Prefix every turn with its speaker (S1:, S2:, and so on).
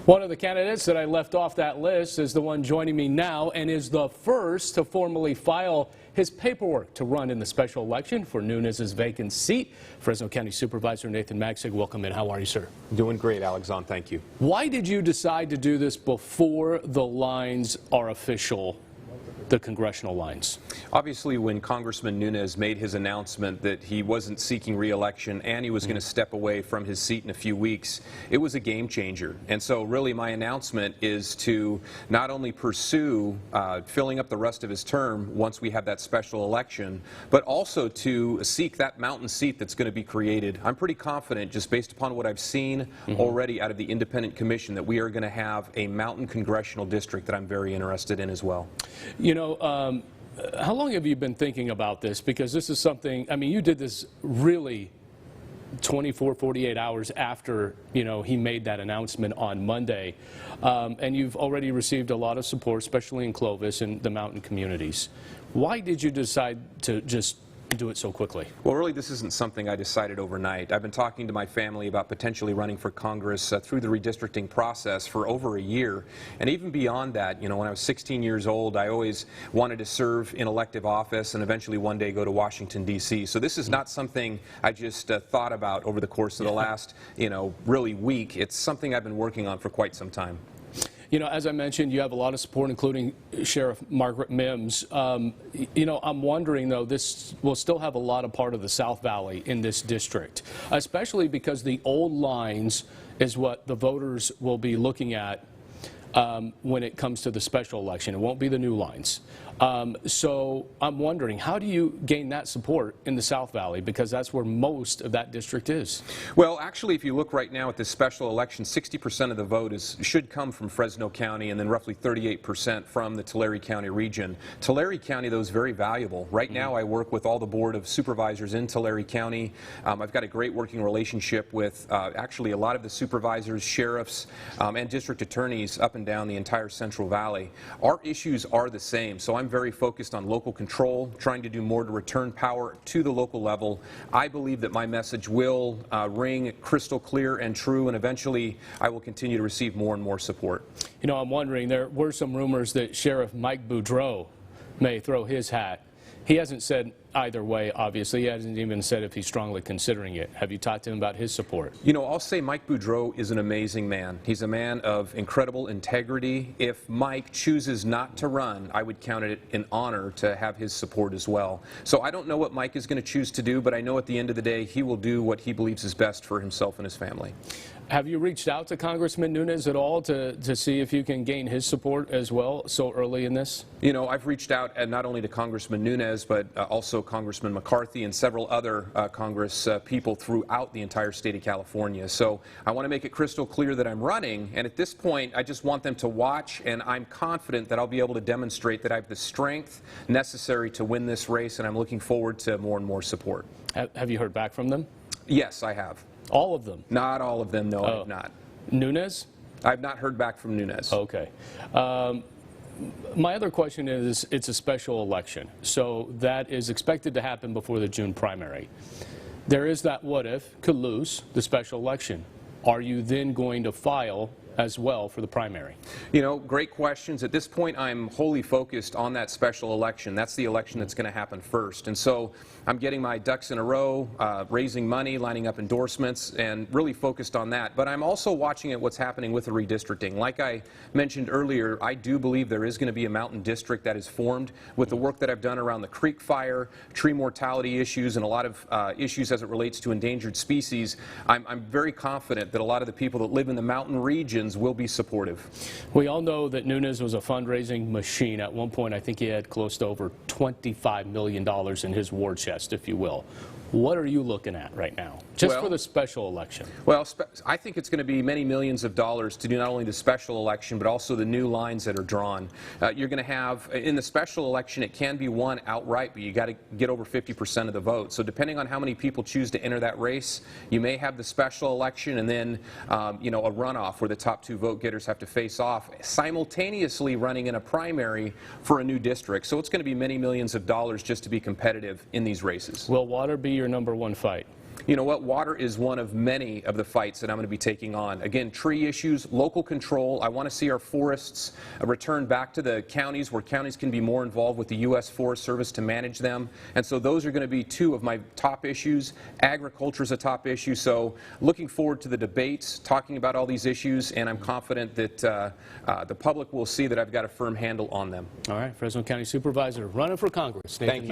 S1: One of the candidates that I left off that list is the one joining me now and is the first to formally file his paperwork to run in the special election for Nunes' vacant seat. Fresno County Supervisor Nathan Magsig, welcome in. How are you, sir?
S2: Doing great, Alexan. Thank you.
S1: Why did you decide to do this before the lines are official? The congressional lines?
S2: Obviously, when Congressman Nunes made his announcement that he wasn't seeking re-election and he was going to step away from his seat in a few weeks, it was a game changer. And so really my announcement is to not only pursue filling up the rest of his term once we have that special election, but also to seek that mountain seat that's going to be created. I'm pretty confident, just based upon what I've seen already out of the independent commission, that we are going to have a mountain congressional district that I'm very interested in as well.
S1: You know, how long have you been thinking about this? Because this is something, I mean, you did this really 24, 48 hours after, you know, he made that announcement on Monday. And you've already received a lot of support, especially in Clovis and the mountain communities. Why did you decide to just do it so quickly?
S2: Well, really, this isn't something I decided overnight. I've been talking to my family about potentially running for Congress through the redistricting process for over a year. And even beyond that, you know, when I was 16 years old, I always wanted to serve in elective office and eventually one day go to Washington, D.C. So this is not something I just thought about over the course of the last, you know, really week. It's something I've been working on for quite some time.
S1: You know, as I mentioned, you have a lot of support, including Sheriff Margaret Mims. You know, I'm wondering, though, this will still have a lot of part of the South Valley in this district, especially because the old lines is what the voters will be looking at when it comes to the special election. It won't be the new lines. So I'm wondering, how do you gain that support in the South Valley? Because that's where most of that district is.
S2: Well, actually, if you look right now at this special election, 60% of the vote should come from Fresno County, and then roughly 38% from the Tulare County region. Tulare County, though, is very valuable. Right now, I work with all the Board of Supervisors in Tulare County. I've got a great working relationship with actually a lot of the supervisors, sheriffs, and district attorneys up and down the entire Central Valley. Our issues are the same, so I'm very focused on local control, trying to do more to return power to the local level. I believe that my message will ring crystal clear and true, and eventually I will continue to receive more and more support.
S1: You know, I'm wondering, there were some rumors that Sheriff Mike Boudreau may throw his hat. He hasn't said either way, obviously. He hasn't even said if he's strongly considering it. Have you talked to him about his support?
S2: You know, I'll say Mike Boudreau is an amazing man. He's a man of incredible integrity. If Mike chooses not to run, I would count it an honor to have his support as well. So I don't know what Mike is going to choose to do, but I know at the end of the day, he will do what he believes is best for himself and his family.
S1: Have you reached out to Congressman Nunes at all to see if you can gain his support as well so early in this?
S2: You know, I've reached out not only to Congressman Nunes, but also Congressman McCarthy and several other Congress people throughout the entire state of California. So I want to make it crystal clear that I'm running, and at this point, I just want them to watch, and I'm confident that I'll be able to demonstrate that I have the strength necessary to win this race, and I'm looking forward to more and more support.
S1: Have you heard back from them?
S2: Yes, I have.
S1: All of them?
S2: Not all of them, no, I have not.
S1: Nunes?
S2: I've not heard back from Nunes.
S1: Okay. My other question is, it's a special election, so that is expected to happen before the June primary. There is that what if, could lose the special election. Are you then going to file as well for the primary?
S2: You know, great questions. At this point, I'm wholly focused on that special election. That's the election that's going to happen first. And so I'm getting my ducks in a row, raising money, lining up endorsements, and really focused on that. But I'm also watching at what's happening with the redistricting. Like I mentioned earlier, I do believe there is going to be a mountain district that is formed with the work that I've done around the creek fire, tree mortality issues, and a lot of issues as it relates to endangered species. I'm very confident that a lot of the people that live in the mountain regions will be supportive.
S1: We all know that Nunes was a fundraising machine. At one point, I think he had close to over $25 million in his war chest, if you will. What are you looking at right now, just for the special election?
S2: Well, I think it's going to be many millions of dollars to do not only the special election, but also the new lines that are drawn. You're going to have, in the special election, it can be won outright, but you got to get over 50% of the vote. So depending on how many people choose to enter that race, you may have the special election and then, you know, a runoff where the top two vote getters have to face off, simultaneously running in a primary for a new district. So it's going to be many millions of dollars just to be competitive in these races.
S1: Will water be your #1 fight?
S2: You know what? Water is one of many of the fights that I'm going to be taking on. Again, tree issues, local control. I want to see our forests returned back to the counties, where counties can be more involved with the U.S. Forest Service to manage them. And so those are going to be two of my top issues. Agriculture is a top issue. So looking forward to the debates, talking about all these issues, and I'm confident that the public will see that I've got a firm handle on them.
S1: All right, Fresno County Supervisor running for Congress, Nathan
S2: Thank you.
S1: Magsig.